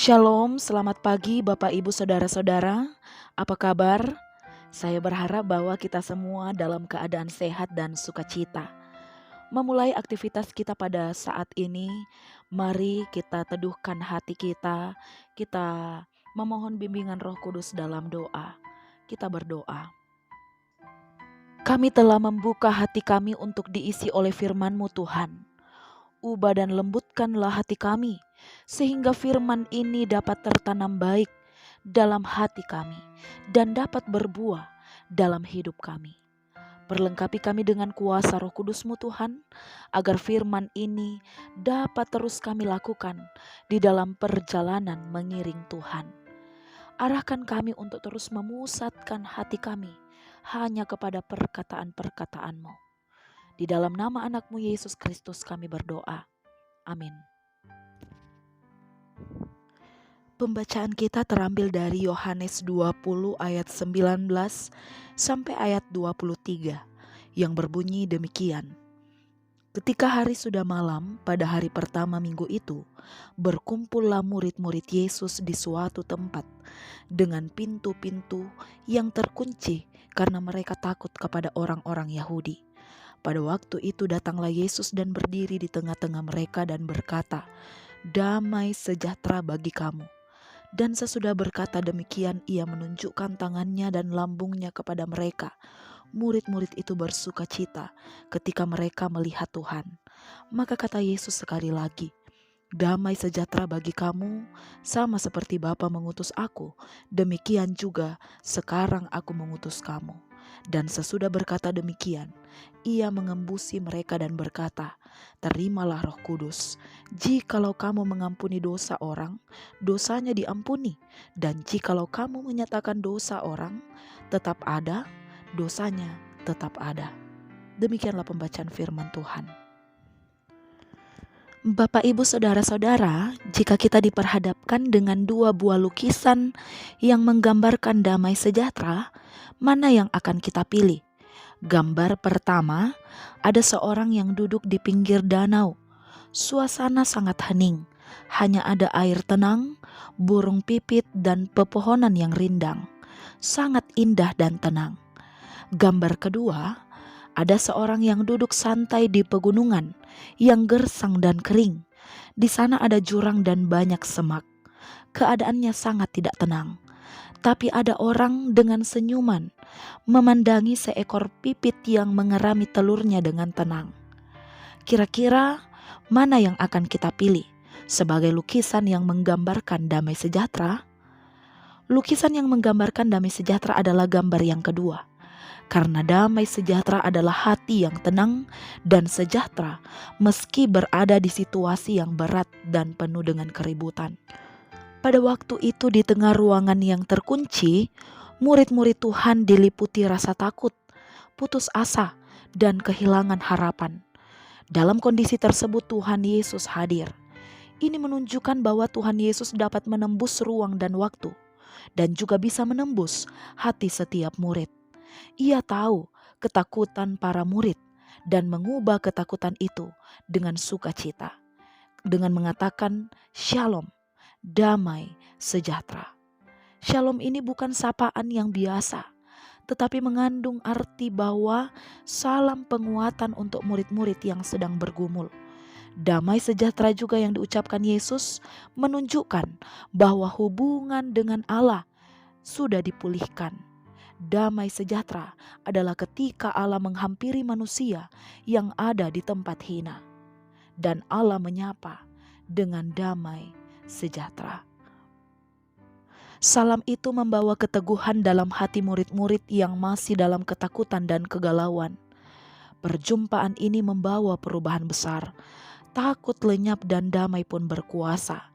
Shalom, selamat pagi Bapak Ibu Saudara-saudara. Apa kabar? Saya berharap bahwa kita semua dalam keadaan sehat dan sukacita. Memulai aktivitas kita pada saat ini, mari kita teduhkan hati kita memohon bimbingan Roh Kudus dalam doa. Kita berdoa. Kami telah membuka hati kami untuk diisi oleh firman-Mu Tuhan. Ubah dan lembutkanlah hati kami, sehingga firman ini dapat tertanam baik dalam hati kami dan dapat berbuah dalam hidup kami. Perlengkapi kami dengan kuasa Roh Kudus-Mu Tuhan, agar firman ini dapat terus kami lakukan di dalam perjalanan mengiring Tuhan. Arahkan kami untuk terus memusatkan hati kami hanya kepada perkataan-perkataan-Mu. Di dalam nama anak-Mu Yesus Kristus kami berdoa. Amin. Pembacaan kita terambil dari Yohanes 20 ayat 19 sampai ayat 23 yang berbunyi demikian. Ketika hari sudah malam pada hari pertama minggu itu, berkumpullah murid-murid Yesus di suatu tempat dengan pintu-pintu yang terkunci karena mereka takut kepada orang-orang Yahudi. Pada waktu itu datanglah Yesus dan berdiri di tengah-tengah mereka dan berkata, "Damai sejahtera bagi kamu." Dan sesudah berkata demikian, ia menunjukkan tangannya dan lambungnya kepada mereka. Murid-murid itu bersuka cita ketika mereka melihat Tuhan. Maka kata Yesus sekali lagi, "Damai sejahtera bagi kamu, sama seperti Bapa mengutus aku, demikian juga sekarang aku mengutus kamu." Dan sesudah berkata demikian, ia mengembusi mereka dan berkata, "Terimalah Roh Kudus. Jikalau kamu mengampuni dosa orang, dosanya diampuni. Dan jikalau kamu menyatakan dosa orang, tetap ada, dosanya tetap ada." Demikianlah pembacaan firman Tuhan. Bapak, Ibu, Saudara-saudara, jika kita diperhadapkan dengan dua buah lukisan yang menggambarkan damai sejahtera, mana yang akan kita pilih? Gambar pertama, ada seorang yang duduk di pinggir danau. Suasana sangat hening, hanya ada air tenang, burung pipit, dan pepohonan yang rindang. Sangat indah dan tenang. Gambar kedua, ada seorang yang duduk santai di pegunungan yang gersang dan kering. Di sana ada jurang dan banyak semak. Keadaannya sangat tidak tenang. Tapi ada orang dengan senyuman memandangi seekor pipit yang mengerami telurnya dengan tenang. Kira-kira mana yang akan kita pilih sebagai lukisan yang menggambarkan damai sejahtera? Lukisan yang menggambarkan damai sejahtera adalah gambar yang kedua. Karena damai sejahtera adalah hati yang tenang dan sejahtera meski berada di situasi yang berat dan penuh dengan keributan. Pada waktu itu di tengah ruangan yang terkunci, murid-murid Tuhan diliputi rasa takut, putus asa, dan kehilangan harapan. Dalam kondisi tersebut Tuhan Yesus hadir. Ini menunjukkan bahwa Tuhan Yesus dapat menembus ruang dan waktu, dan juga bisa menembus hati setiap murid. Ia tahu ketakutan para murid dan mengubah ketakutan itu dengan sukacita, dengan mengatakan shalom, damai sejahtera. Shalom ini bukan sapaan yang biasa, tetapi mengandung arti bahwa salam penguatan untuk murid-murid yang sedang bergumul. Damai sejahtera juga yang diucapkan Yesus menunjukkan bahwa hubungan dengan Allah sudah dipulihkan. Damai sejahtera adalah ketika Allah menghampiri manusia yang ada di tempat hina, dan Allah menyapa dengan damai sejahtera. Salam itu membawa keteguhan dalam hati murid-murid yang masih dalam ketakutan dan kegalauan. Perjumpaan ini membawa perubahan besar. Takut lenyap dan damai pun berkuasa.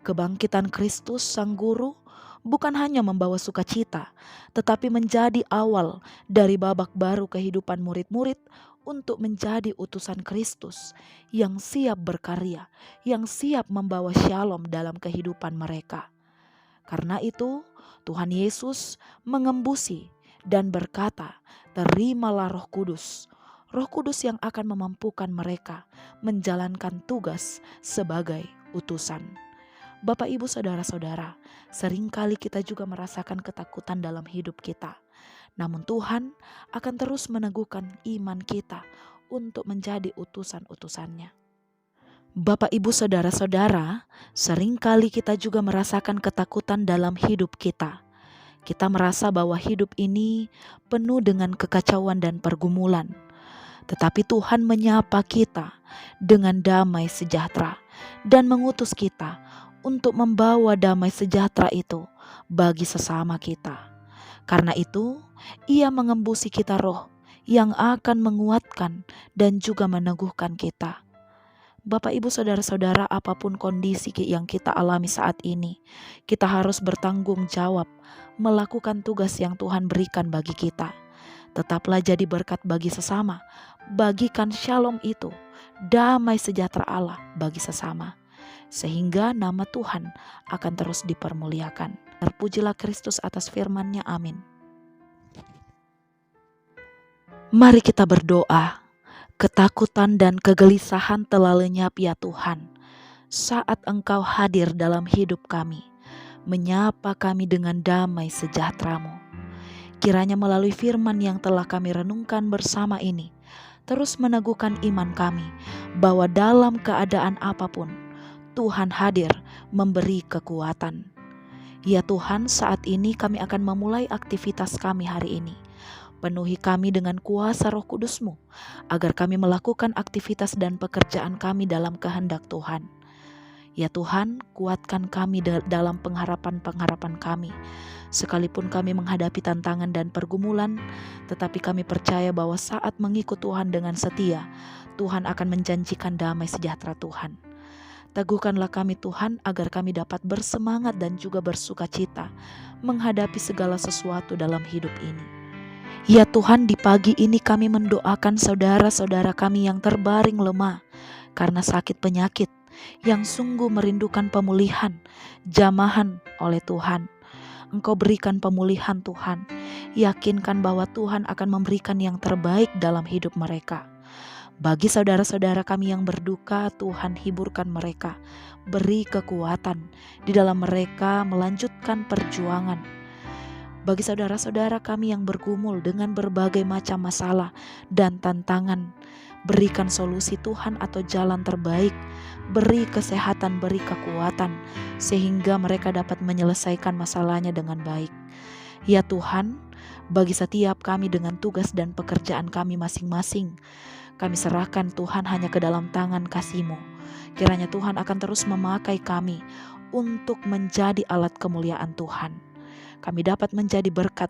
Kebangkitan Kristus Sang Guru bukan hanya membawa sukacita, tetapi menjadi awal dari babak baru kehidupan murid-murid untuk menjadi utusan Kristus yang siap berkarya, yang siap membawa shalom dalam kehidupan mereka. Karena itu, Tuhan Yesus mengembusi dan berkata, "Terimalah Roh Kudus." Roh Kudus yang akan memampukan mereka menjalankan tugas sebagai utusan. Bapak, Ibu, Saudara-saudara, seringkali kita juga merasakan ketakutan dalam hidup kita. Namun Tuhan akan terus meneguhkan iman kita untuk menjadi utusan-utusannya. Bapak, Ibu, Saudara-saudara, seringkali kita juga merasakan ketakutan dalam hidup kita. Kita merasa bahwa hidup ini penuh dengan kekacauan dan pergumulan. Tetapi Tuhan menyapa kita dengan damai sejahtera dan mengutus kita untuk membawa damai sejahtera itu bagi sesama kita. Karena itu, Ia mengembusi kita roh yang akan menguatkan dan juga meneguhkan kita. Bapak, Ibu, Saudara-saudara, apapun kondisi yang kita alami saat ini, kita harus bertanggung jawab melakukan tugas yang Tuhan berikan bagi kita. Tetaplah jadi berkat bagi sesama, bagikan shalom itu, damai sejahtera Allah bagi sesama, sehingga nama Tuhan akan terus dipermuliakan. Terpujilah Kristus atas firman-Nya, amin. Mari kita berdoa. Ketakutan dan kegelisahan telah lenyap ya Tuhan, saat Engkau hadir dalam hidup kami, menyapa kami dengan damai sejahtera-Mu. Kiranya melalui firman yang telah kami renungkan bersama ini, terus meneguhkan iman kami, bahwa dalam keadaan apapun, Tuhan hadir memberi kekuatan. Ya Tuhan, saat ini kami akan memulai aktivitas kami hari ini. Penuhi kami dengan kuasa Roh Kudus-Mu, agar kami melakukan aktivitas dan pekerjaan kami dalam kehendak Tuhan. Ya Tuhan, kuatkan kami dalam pengharapan-pengharapan kami. Sekalipun kami menghadapi tantangan dan pergumulan, tetapi kami percaya bahwa saat mengikut Tuhan dengan setia, Tuhan akan menjanjikan damai sejahtera Tuhan. Teguhkanlah kami Tuhan, agar kami dapat bersemangat dan juga bersuka cita menghadapi segala sesuatu dalam hidup ini. Ya Tuhan, di pagi ini kami mendoakan saudara-saudara kami yang terbaring lemah karena sakit penyakit, yang sungguh merindukan pemulihan, jamahan oleh Tuhan. Engkau berikan pemulihan Tuhan, yakinkan bahwa Tuhan akan memberikan yang terbaik dalam hidup mereka. Bagi saudara-saudara kami yang berduka, Tuhan hiburkan mereka, beri kekuatan di dalam mereka melanjutkan perjuangan. Bagi saudara-saudara kami yang bergumul dengan berbagai macam masalah dan tantangan, berikan solusi Tuhan atau jalan terbaik, beri kesehatan, beri kekuatan, sehingga mereka dapat menyelesaikan masalahnya dengan baik. Ya Tuhan, bagi setiap kami dengan tugas dan pekerjaan kami masing-masing, kami serahkan Tuhan hanya ke dalam tangan kasih-Mu. Kiranya Tuhan akan terus memakai kami untuk menjadi alat kemuliaan Tuhan. Kami dapat menjadi berkat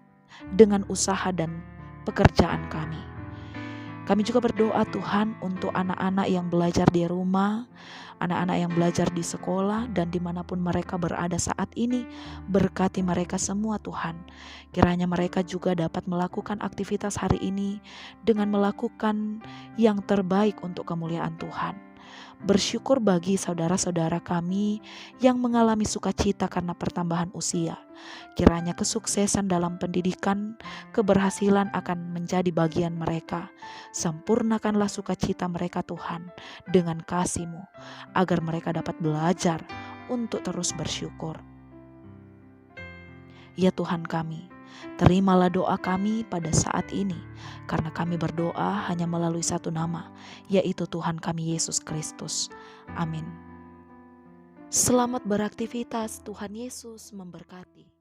dengan usaha dan pekerjaan kami. Kami juga berdoa Tuhan untuk anak-anak yang belajar di rumah, anak-anak yang belajar di sekolah, dan dimanapun mereka berada saat ini. Berkati mereka semua Tuhan. Kiranya mereka juga dapat melakukan aktivitas hari ini dengan melakukan yang terbaik untuk kemuliaan Tuhan. Bersyukur bagi saudara-saudara kami yang mengalami sukacita karena pertambahan usia. Kiranya kesuksesan dalam pendidikan, keberhasilan akan menjadi bagian mereka. Sempurnakanlah sukacita mereka Tuhan dengan kasih-Mu, agar mereka dapat belajar untuk terus bersyukur. Ya Tuhan kami, terimalah doa kami pada saat ini, karena kami berdoa hanya melalui satu nama, yaitu Tuhan kami Yesus Kristus. Amin. Selamat beraktivitas, Tuhan Yesus memberkati.